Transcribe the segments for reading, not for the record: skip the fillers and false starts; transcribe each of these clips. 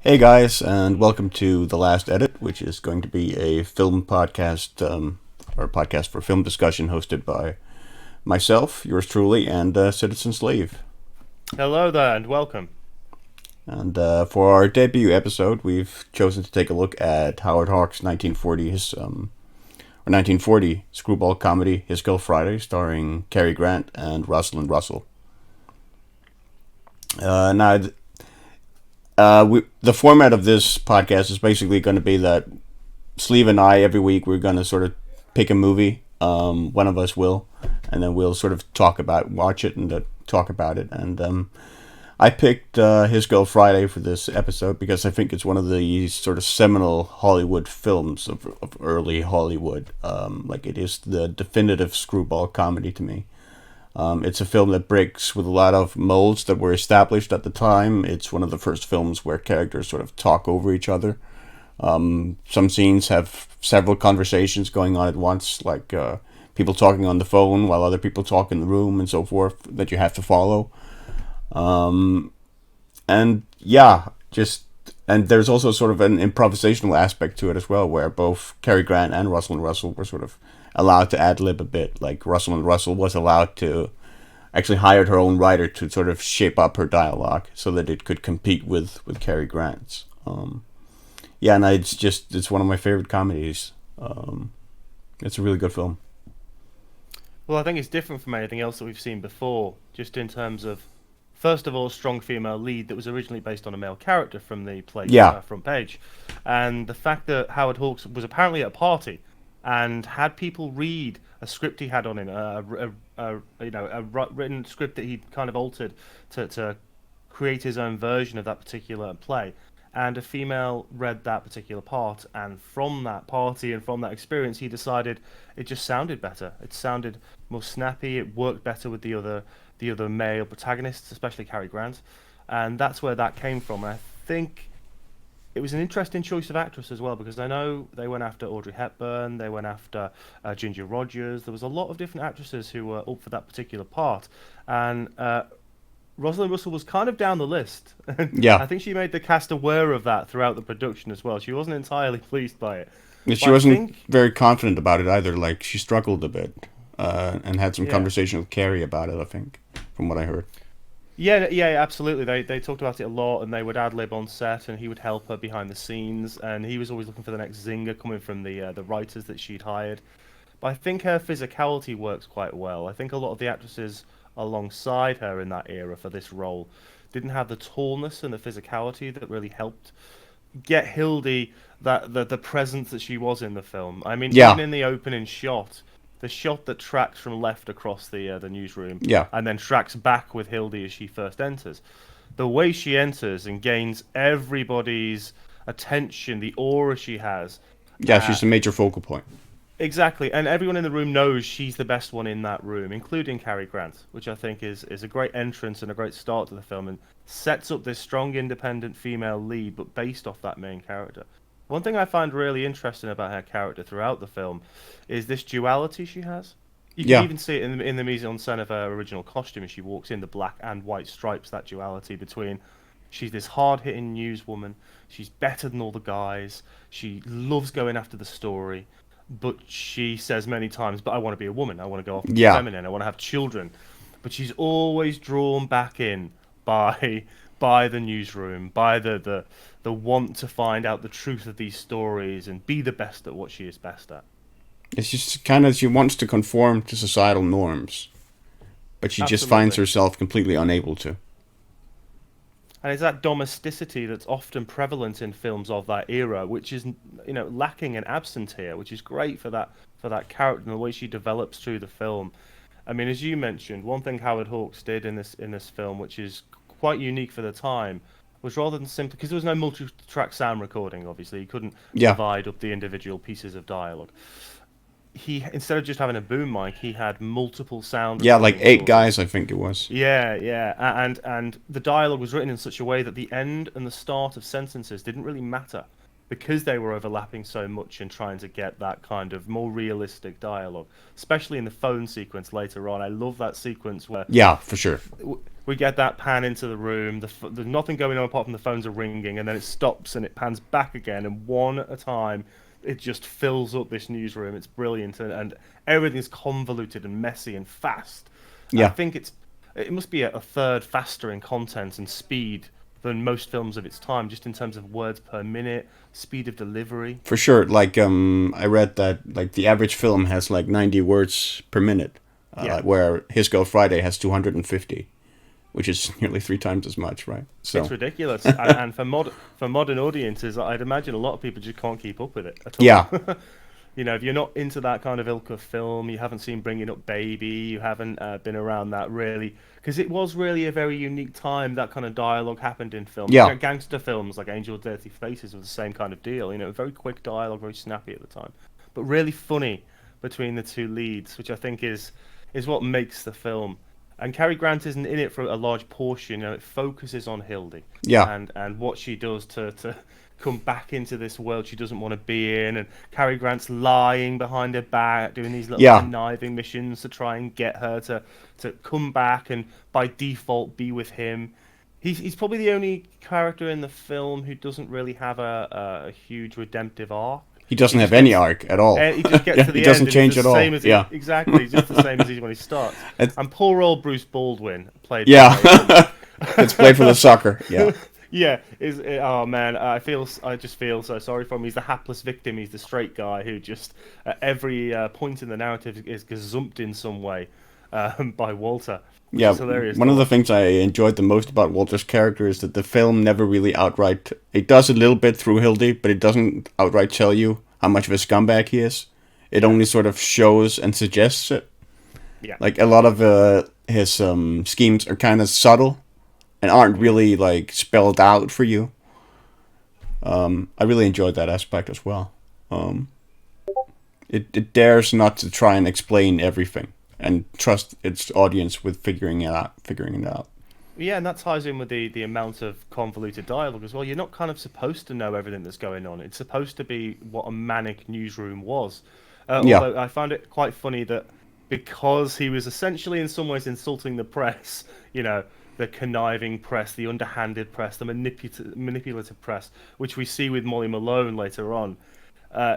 Hey guys, and welcome to The Last Edit, which is going to be a film podcast, or a podcast for film discussion hosted by myself, yours truly, and Citizen Slave. Hello there and welcome. And for our debut episode, we've chosen to take a look at Howard Hawks' 1940 screwball comedy His Girl Friday, starring Cary Grant and Rosalind Russell. Now, the format of this podcast is basically going to be that Sleeve and I every week we're going to sort of pick a movie. One of us will, and then we'll sort of watch it, and talk about it. And I picked His Girl Friday for this episode because I think it's one of the sort of seminal Hollywood films of early Hollywood. Like it is the definitive screwball comedy to me. It's a film that breaks with a lot of molds that were established at the time. It's one of the first films where characters sort of talk over each other. Some scenes have several conversations going on at once, like people talking on the phone while other people talk in the room and so forth, that you have to follow. And yeah, and there's also sort of an improvisational aspect to it as well, where both Cary Grant and Rosalind Russell were sort of allowed to ad lib a bit. Like Rosalind Russell was allowed to actually hired her own writer to sort of shape up her dialogue so that it could compete with Cary Grant's. Yeah, and it's one of my favorite comedies. It's a really good film. Well, I think it's different from anything else that we've seen before, just in terms of, first of all, strong female lead that was originally based on a male character from the play's Yeah, front page. And the fact that Howard Hawks was apparently at a party and had people read a script he had on him, a written script that he'd kind of altered to create his own version of that particular play. And a female read that particular part, and from that party and from that experience, he decided it just sounded better. It sounded more snappy. It worked better with the other male protagonists, especially Cary Grant, and that's where that came from. And I think it was an interesting choice of actress as well, because I know they went after Audrey Hepburn, they went after Ginger Rogers. There was a lot of different actresses who were up for that particular part, and Rosalind Russell was kind of down the list. And yeah. I think she made the cast aware of that throughout the production as well. She wasn't entirely pleased by it. She But I wasn't think, very confident about it either. Like she struggled a bit, and had some yeah. conversation with Carrie about it. I think, from what I heard. Yeah, yeah, absolutely. They talked about it a lot, and they would ad lib on set, and he would help her behind the scenes, and he was always looking for the next zinger coming from the writers that she'd hired. But I think her physicality works quite well. I think a lot of the actresses alongside her in that era for this role didn't have the tallness and the physicality that really helped get Hildy the presence that she was in the film. I mean, even Yeah, in the opening shot, the shot that tracks from left across the newsroom yeah, and then tracks back with Hildy as she first enters, the way she enters and gains everybody's attention, the aura she has. yeah. Uh, She's a major focal point. Exactly, and everyone in the room knows she's the best one in that room, including Cary Grant, which I think is a great entrance and a great start to the film, and sets up this strong, independent female lead, but based off that main character. One thing I find really interesting about her character throughout the film is this duality she has. You can Yeah, even see it in the mise en scène of her original costume as she walks in, the black and white stripes, that duality between she's this hard-hitting newswoman, she's better than all the guys, she loves going after the story, but she says many times, but I want to be a woman. I want to go off and be yeah. feminine. I want to have children. But she's always drawn back in by by the newsroom, by the want to find out the truth of these stories and be the best at what she is best at. It's just kind of she wants to conform to societal norms, but she just finds Absolutely. herself completely unable to. And it's that domesticity that's often prevalent in films of that era, which is lacking and absent here, which is great for that character and the way she develops through the film. I mean, as you mentioned, one thing Howard Hawks did in this film, which is quite unique for the time, was rather than simply because there was no multi-track sound recording. Obviously, he couldn't Yeah, divide up the individual pieces of dialogue. He instead of just having a boom mic, he had multiple sound yeah. Like recording eight sources. guys, I think it was. Yeah, yeah, and the dialogue was written in such a way that the end and the start of sentences didn't really matter. because they were overlapping so much and trying to get that kind of more realistic dialogue, especially in the phone sequence later on. I love that sequence where Yeah, for sure. we get that pan into the room. There's nothing going on apart from the phones are ringing, and then it stops and it pans back again, and one at a time, it just fills up this newsroom. It's brilliant, and everything's convoluted and messy and fast. Yeah. I think it must be a third faster in content and speed than most films of its time, just in terms of words per minute, speed of delivery. For sure. Like I read that like the average film has like 90 words per minute, where His Girl Friday has 250. Which is nearly 3 times as much, right? So it's ridiculous, and for modern audiences, I'd imagine a lot of people just can't keep up with it at all. Yeah. You know, if you're not into that kind of ilk of film, you haven't seen Bringing Up Baby, you haven't been around that really, because it was really a very unique time that kind of dialogue happened in film. Yeah. You know, gangster films like Angel with Dirty Faces was the same kind of deal. You know, very quick dialogue, very snappy at the time, but really funny between the two leads, which I think is what makes the film. And Cary Grant isn't in it for a large portion. You know, it focuses on Hildy, and what she does to come back into this world she doesn't want to be in. And Cary Grant's lying behind her back, doing these little conniving missions to try and get her to come back and by default be with him. He's probably the only character in the film who doesn't really have a huge redemptive arc. He doesn't have any arc at all. He just gets to the he doesn't end change at all. Exactly. He's just the same as when he starts. And poor old Bruce Baldwin played. Yeah. It's played for the sucker. Yeah. Yeah. Oh man, I just feel so sorry for him. He's the hapless victim. He's the straight guy who just at every point in the narrative is gazumped in some way by Walter. Yeah, one of the things I enjoyed the most about Walter's character is that the film never really outright... It does a little bit through Hildy, but it doesn't outright tell you how much of a scumbag he is. It only sort of shows and suggests it. Yeah. Like, a lot of his schemes are kind of subtle and aren't really, like, spelled out for you. I really enjoyed that aspect as well. It dares not to try and explain everything. And trust its audience with figuring it out. Yeah, and that ties in with the amount of convoluted dialogue as well. You're not kind of supposed to know everything that's going on. It's supposed to be what a manic newsroom was. Although I found it quite funny that because he was essentially in some ways insulting the press, you know, the conniving press, the underhanded press, the manipulative press, which we see with Molly Malone later on.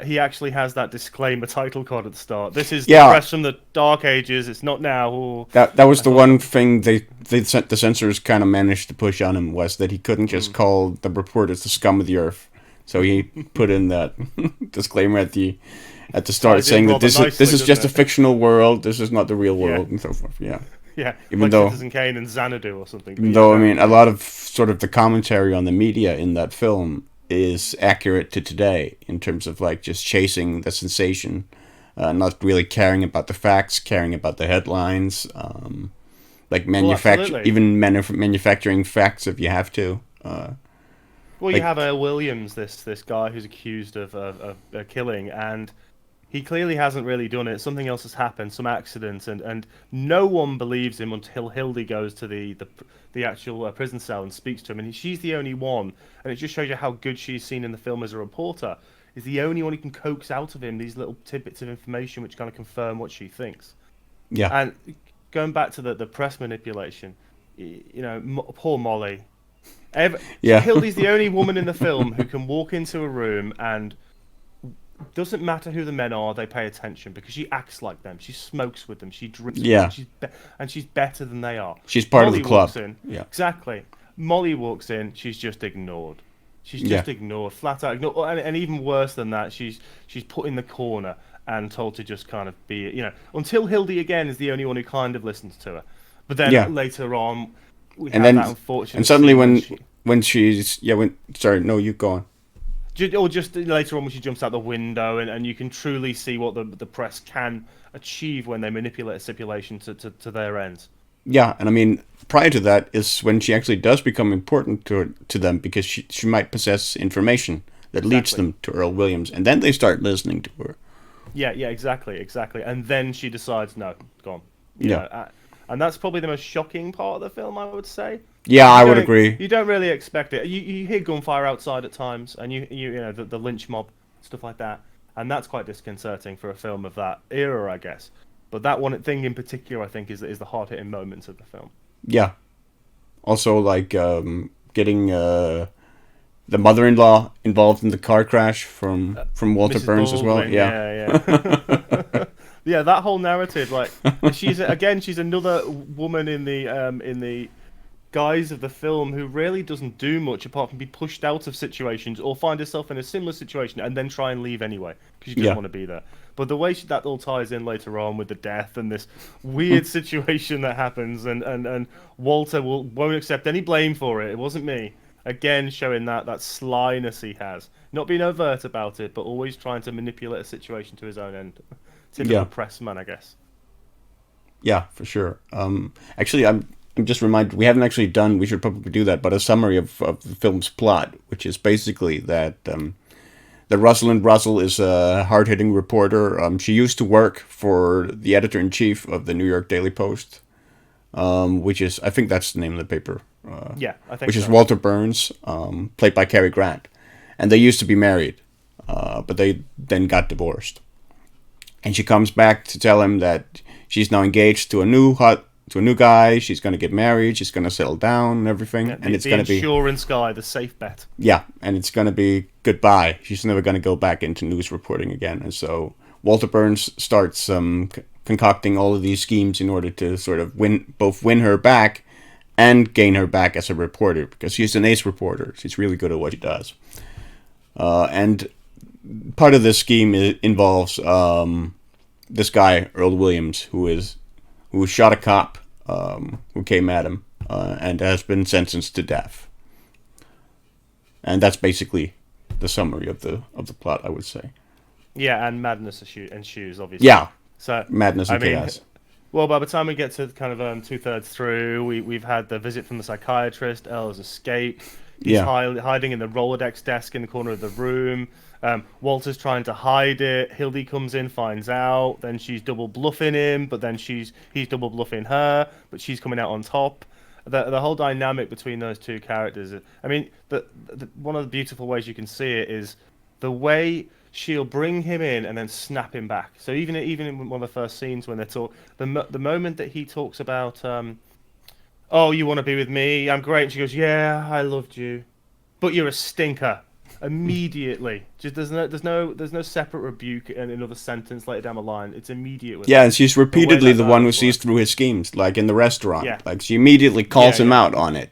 He actually has that disclaimer title card at the start. This is the press from the Dark Ages. It's not now. Or, that was the one thing the censors kind of managed to push on him, was that he couldn't just call the reporters the scum of the earth. So he put in that disclaimer at the start, saying that this is just a fictional world. This is not the real world, and so forth. Yeah. Yeah. Even like though Citizen Kane and Xanadu or something. Even though I mean, a lot of sort of the commentary on the media in that film is accurate to today in terms of like just chasing the sensation, not really caring about the facts, caring about the headlines, like manufacturing facts if you have to. Well, you have Earl Williams, this guy who's accused of killing, and he clearly hasn't really done it. Something else has happened, some accident, and no one believes him until Hildy goes to the actual prison cell and speaks to him, and she's the only one, and it just shows you how good she's seen in the film as a reporter. Is the only one who can coax out of him these little tidbits of information which kind of confirm what she thinks. Yeah. And going back to the press manipulation, you know, poor Molly. Hildy's the only woman in the film who can walk into a room and doesn't matter who the men are, they pay attention because she acts like them. She smokes with them. She drinks with them. And she's better than they are. She's part Molly of the club. Walks in, yeah. Exactly. Molly walks in. She's just ignored. She's just ignored, flat out ignored. And even worse than that, she's put in the corner and told to just kind of be, you know, until Hildy again is the only one who kind of listens to her. But then later on, we have that unfortunate. And suddenly when she's sorry, no, you go on. Or just later on when she jumps out the window, and you can truly see what the press can achieve when they manipulate a stipulation to their ends. Yeah, and I mean, prior to that is when she actually does become important to them, because she might possess information that leads them to Earl Williams, and then they start listening to her. Yeah, exactly. And then she decides, no, gone. You know, and that's probably the most shocking part of the film, I would say. Yeah, I would agree. You don't really expect it. You hear gunfire outside at times, and you know the lynch mob, stuff like that, and that's quite disconcerting for a film of that era, I guess. But that one thing in particular, I think, is the hard hitting moments of the film. Yeah. Also, like getting the mother-in-law involved in the car crash from Walter Mrs. Burns as well. Baldwin, Yeah. yeah. Yeah, that whole narrative, like she's another woman in the guise of the film who really doesn't do much apart from be pushed out of situations or find herself in a similar situation and then try and leave anyway because she doesn't Yeah. want to be there. But the way that all ties in later on with the death and this weird situation that happens, and Walter won't accept any blame for it. It wasn't me. Again, showing that slyness he has, not being overt about it, but always trying to manipulate a situation to his own end. Typical Yeah. pressman, I guess. Yeah, for sure. Actually, I'm just reminded we haven't actually done. We should probably do that, but a summary of the film's plot, which is basically that Rosalind Russell is a hard-hitting reporter. She used to work for the editor-in-chief of the New York Daily Post, which is, I think that's the name of the paper. Yeah, I think Which is so. Walter Burns, played by Cary Grant, and they used to be married, but they then got divorced. And she comes back to tell him that she's now engaged to a new guy. She's going to get married. She's going to settle down and everything. Yeah, And it's the going to be insurance guy, the safe bet. yeah, and it's going to be goodbye. She's never going to go back into news reporting again. And so Walter Burns starts concocting all of these schemes in order to sort of win her back and gain her back as a reporter, because she's an ace reporter. She's really good at what she does. And part of this scheme involves this guy, Earl Williams, who shot a cop who came at him and has been sentenced to death. And that's basically the summary of the plot, I would say. Yeah, and madness ensues, obviously. Yeah, So, madness and I mean, chaos. well, by the time we get to kind of 2/3 through, we've had the visit from the psychiatrist. Earl's escaped. He's Yeah. hiding in the Rolodex desk in the corner of the room. Walter's trying to hide it. Hildy comes in, finds out. Then she's double bluffing him, but then he's double bluffing her, but she's coming out on top. The whole dynamic between those two characters. I mean, one of the beautiful ways you can see it is the way she'll bring him in and then snap him back. So even in one of the first scenes when they talk, the moment that he talks about, oh, you want to be with me? I'm great. And she goes, yeah, I loved you, but you're a stinker. Immediately, just there's no separate rebuke in another sentence later down the line. It's immediate. With Yeah, and she's repeatedly the one who dialogue's sees work. through his schemes, like in the restaurant. Yeah. Like she immediately calls Yeah, him yeah. out on it.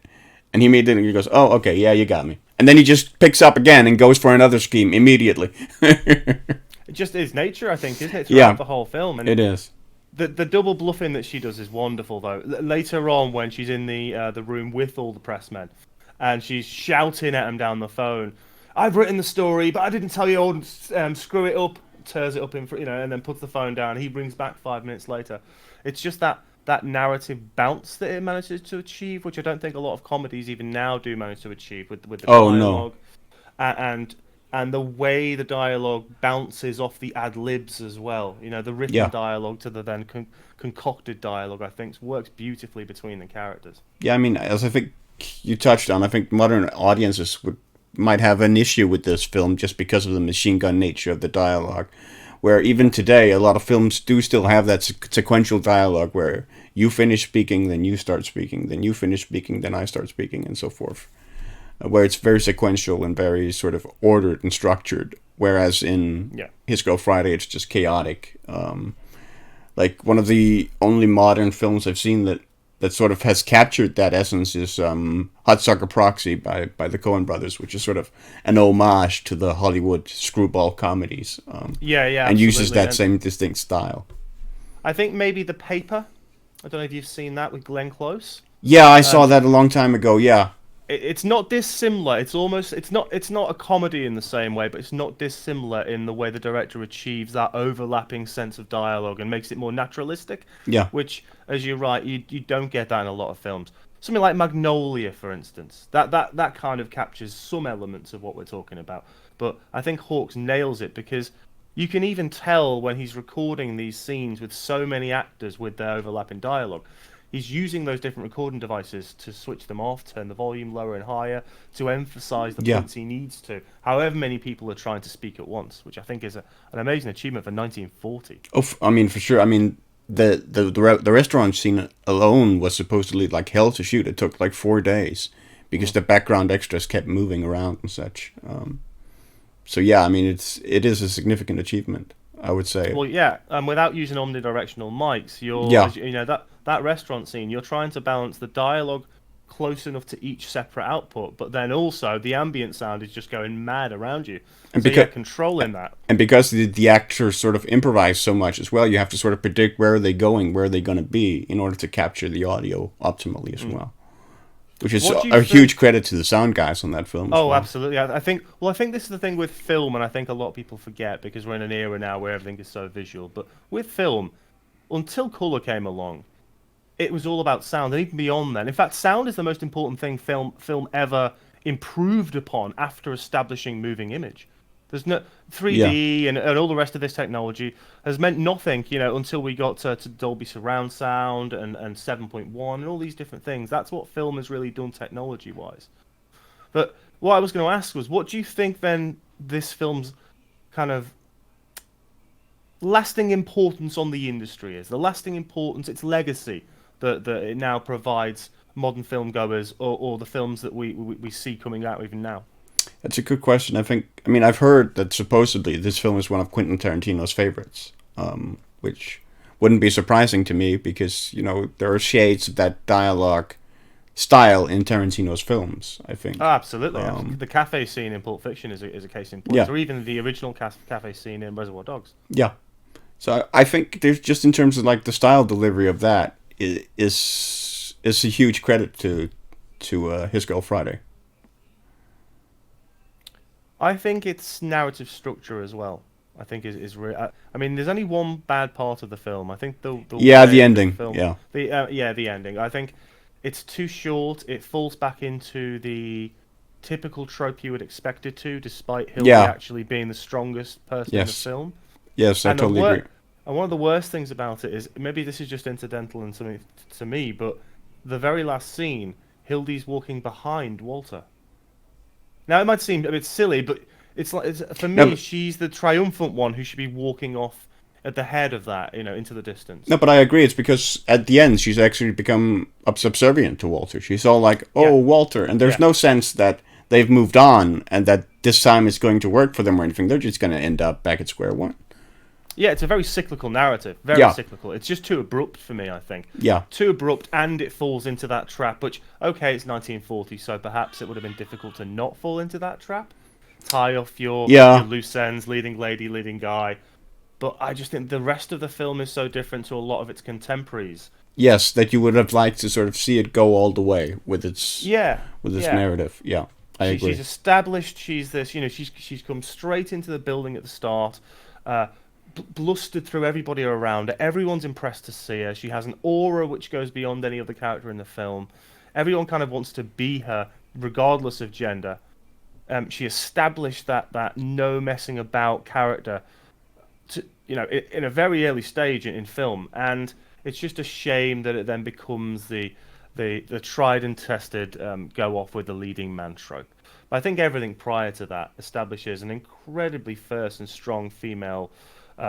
And he immediately goes, oh, okay, yeah, you got me. And then he just picks up again and goes for another scheme immediately. It just is nature, I think, isn't it? Throughout Yeah. the whole film, and It is. the double bluffing that she does is wonderful, though. Later on, when she's in the room with all the pressmen, and she's shouting at him down the phone, "I've written the story, but I didn't tell you all. Screw it up." Tears it up in, and then puts the phone down. He brings back 5 minutes later. It's just that narrative bounce that it manages to achieve, which I don't think a lot of comedies even now do manage to achieve with the Oh, no. dialogue, and the way the dialogue bounces off the ad libs as well. The written Yeah. dialogue to the then concocted dialogue, I think, works beautifully between the characters. Yeah, I mean, as I think you touched on, I think modern audiences might have an issue with this film just because of the machine gun nature of the dialogue. Where even today, a lot of films do still have that sequential dialogue where you finish speaking, then you start speaking, then you finish speaking, then I start speaking, and so forth. Where it's very sequential and very sort of ordered and structured. Whereas in Yeah. His Girl Friday, it's just chaotic. Like one of the only modern films I've seen that sort of has captured that essence is Hot Sucker Proxy by the Coen brothers, which is sort of an homage to the Hollywood screwball comedies. Yeah, and uses absolutely. that same distinct style. I think maybe The Paper. I don't know if you've seen that with Glenn Close. Yeah, I saw that a long time ago. Yeah, It's not dissimilar. It's not a comedy in the same way, but it's not dissimilar in the way the director achieves that overlapping sense of dialogue and makes it more naturalistic. yeah, Which, as you're right, you don't get that in a lot of films. Something like Magnolia, for instance, that kind of captures some elements of what we're talking about. But I think Hawks nails it because you can even tell when he's recording these scenes with so many actors with their overlapping dialogue. he's using those different recording devices to switch them off, turn the volume lower and higher, to emphasize the Yeah. points he needs to. However many people are trying to speak at once, which I think is an amazing achievement for 1940. Oh, I mean, for sure. I mean, the restaurant scene alone was supposedly like hell to shoot. It took like 4 days because the background extras kept moving around and such. So yeah, I mean, it is a significant achievement, I would say. Well, yeah, without using omnidirectional mics, Yeah, as you know, that restaurant scene, you're trying to balance the dialogue close enough to each separate output, but then also the ambient sound is just going mad around you. and So yeah, because controlling that. and because the actors sort of improvise so much as well, you have to sort of predict where are they going, where are they going to be, in order to capture the audio optimally as well. Which is What do you a think? huge credit to the sound guys on that film as Oh, well. absolutely. I think. Well, I think this is the thing with film, and I think a lot of people forget because we're in an era now where everything is so visual. But with film, until color came along, it was all about sound, and even beyond then. In fact, sound is the most important thing film ever improved upon after establishing moving image. There's no Yeah, 3D and all the rest of this technology has meant nothing, until we got to Dolby surround sound and 7.1 and all these different things. That's what film has really done technology-wise. But what I was going to ask was, what do you think then this film's kind of lasting importance on the industry is? The lasting importance, its legacy that it now provides modern film goers or the films that we see coming out even now? that's a good question. I mean, I've heard that supposedly this film is one of Quentin Tarantino's favorites, which wouldn't be surprising to me because, there are shades of that dialogue style in Tarantino's films, I think. Oh, absolutely. Um, The cafe scene in Pulp Fiction is a case in point, yeah, or even the original cafe scene in Reservoir Dogs. yeah. So I think there's just in terms of like the style delivery of that is a huge credit to His Girl Friday. I think its narrative structure as well. I think I mean, there's only one bad part of the film. I think the Yeah, the way the ending. film, Yeah, the ending. I think it's too short. It falls back into the typical trope you would expect it to, despite Hildy yeah, actually being the strongest person in the yes, film. yes. I And the totally agree. and one of the worst things about it is maybe this is just incidental and something to me, but the very last scene, Hildy's walking behind Walter. Now it might seem a bit silly, but for No, me, she's the triumphant one who should be walking off at the head of that, into the distance. no, but I agree. It's because at the end she's actually become subservient to Walter. She's all like, Yeah, "Oh, Walter," and there's yeah, no sense that they've moved on and that this time it's going to work for them or anything. They're just going to end up back at square one. yeah. It's a very cyclical narrative, very Yeah, cyclical. It's just too abrupt for me, I think. yeah, Too abrupt, and it falls into that trap. Which, okay, it's 1940, so perhaps it would have been difficult to not fall into that trap. Tie off your yeah. loose ends, leading lady, leading guy. But I just think the rest of the film is so different to a lot of its contemporaries. Yes, that you would have liked to sort of see it go all the way Yeah, with its yeah. narrative. Yeah, I She's agree. established. She's this. She's come straight into the building at the start, uh, blustered through everybody around her. Everyone's impressed to see her. She has an aura which goes beyond any other character in the film. Everyone kind of wants to be her, regardless of gender. She established that no messing about character, in a very early stage in film, and it's just a shame that it then becomes the tried and tested go off with the leading man trope. But I think everything prior to that establishes an incredibly fierce and strong female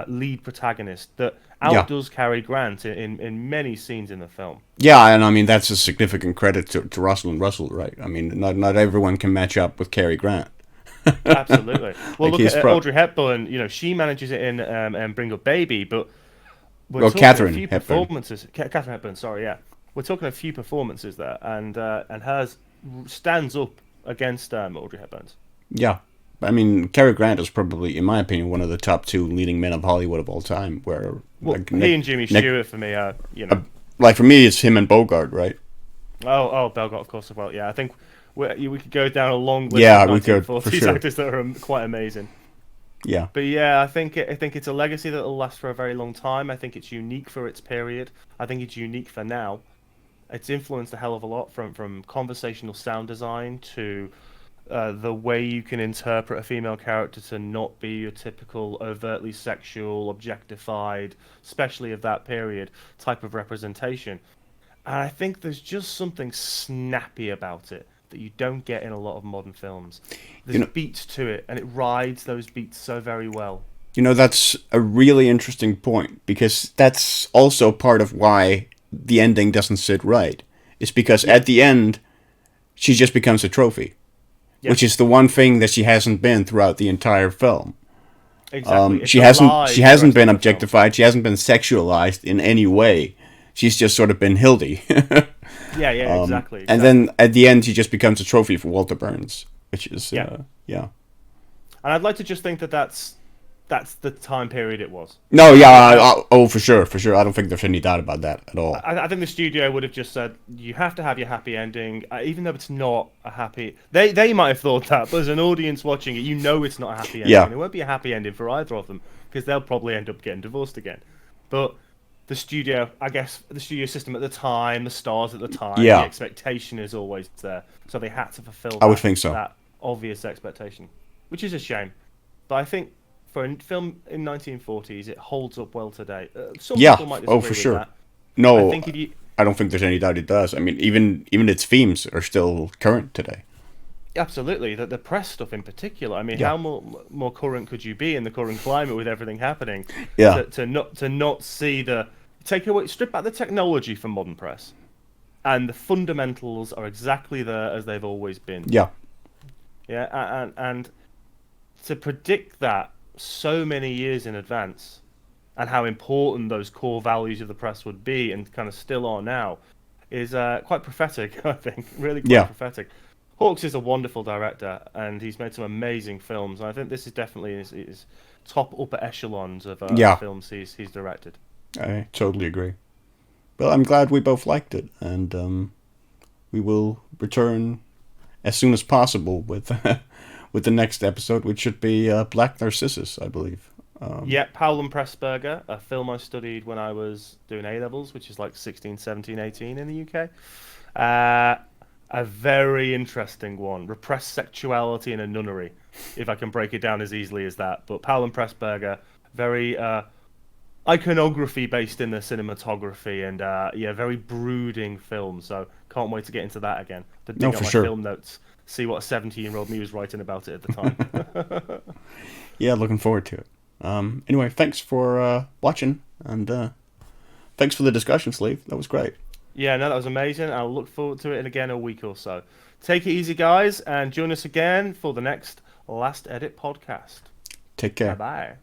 lead protagonist that Yeah, outdoes Cary Grant in many scenes in the film. yeah, and I mean that's a significant credit to Russell and Russell, right? I mean, not everyone can match up with Cary Grant. Absolutely. Well, Like look he's at pro. Audrey Hepburn. She manages it in Bring Up Baby, but we're Well, talking a Catherine few Hepburn. performances. Catherine Hepburn, sorry, yeah. We're talking a few performances there, and hers stands up against Audrey Hepburn's. Yeah, I mean Cary Grant is probably, in my opinion, one of the top two leading men of Hollywood of all time. Where Well, like he and Jimmy Nick, Stewart for me, like for me, it's him and Bogart, right? Oh, Belgot, of course, as well. Yeah, I think we could go down a long list Yeah, of we could for 1940s sure. actors that are quite amazing. Yeah, But yeah, I think it's a legacy that will last for a very long time. I think it's unique for its period. I think it's unique for now. It's influenced a hell of a lot from conversational sound design to the way you can interpret a female character to not be your typical overtly sexual, objectified, especially of that period, type of representation. And I think there's just something snappy about it that you don't get in a lot of modern films. You There's know, beats to it, and it rides those beats so very well. that's a really interesting point because that's also part of why the ending doesn't sit right. It's because Yeah, at the end, she just becomes a trophy, yeah, which is the one thing that she hasn't been throughout the entire film. exactly. It's She a hasn't she lie for the hasn't rest been of the film. objectified. She hasn't been sexualized in any way. She's just sort of been Hildy. Yeah, yeah, exactly, And exactly. then at the end, she just becomes a trophy for Walter Burns, which is Yeah, yeah. and I'd like to just think that that's the time period it was. No, yeah, I don't. oh for sure, for sure. I don't think there's any doubt about that at all. I think the studio would have just said you have to have your happy ending, even though it's not a happy. They might have thought that, but as an audience watching it, you know it's not a happy ending, Yeah, and it won't be a happy ending for either of them because they'll probably end up getting divorced again. But the studio, I guess, the studio system at the time, the stars at the time, the yeah, expectation is always there, so they had to fulfill I would that think so. that obvious expectation, which is a shame. But I think for a film in 1940s, it holds up well today. Some Yeah, people might oh disagree for with sure. that. I No, think if you I don't think there's any doubt it does. I mean, even its themes are still current today. absolutely the press stuff in particular. I mean, Yeah, how more current could you be in the current climate with everything happening? yeah, To not see the take away strip out the technology from modern press, and the fundamentals are exactly there as they've always been. yeah, Yeah, and to predict that so many years in advance, and how important those core values of the press would be, and kind of still are now, is quite prophetic. I think really quite yeah, prophetic. Hawks is a wonderful director, and he's made some amazing films. And I think this is definitely his top upper echelons of yeah. films he's directed. I totally agree. Well, I'm glad we both liked it, and we will return as soon as possible with with the next episode, which should be Black Narcissus, I believe. Yeah, Powell and Pressburger, a film I studied when I was doing A levels, which is like 16, 17, 18 in the UK. A very interesting one. Repressed sexuality in a nunnery, if I can break it down as easily as that. But Powell and Pressburger, very iconography based in the cinematography, and yeah, very brooding film. So can't wait to get into that again. To No, dig up for my sure. film notes, see what a 17-year-old me was writing about it at the time. Yeah, looking forward to it. Anyway, thanks for watching, and thanks for the discussion, Sleeve. That was great. Yeah, no, that was amazing. I'll look forward to it in again a week or so. Take it easy, guys, and join us again for the next Last Edit podcast. Take Bye care. bye.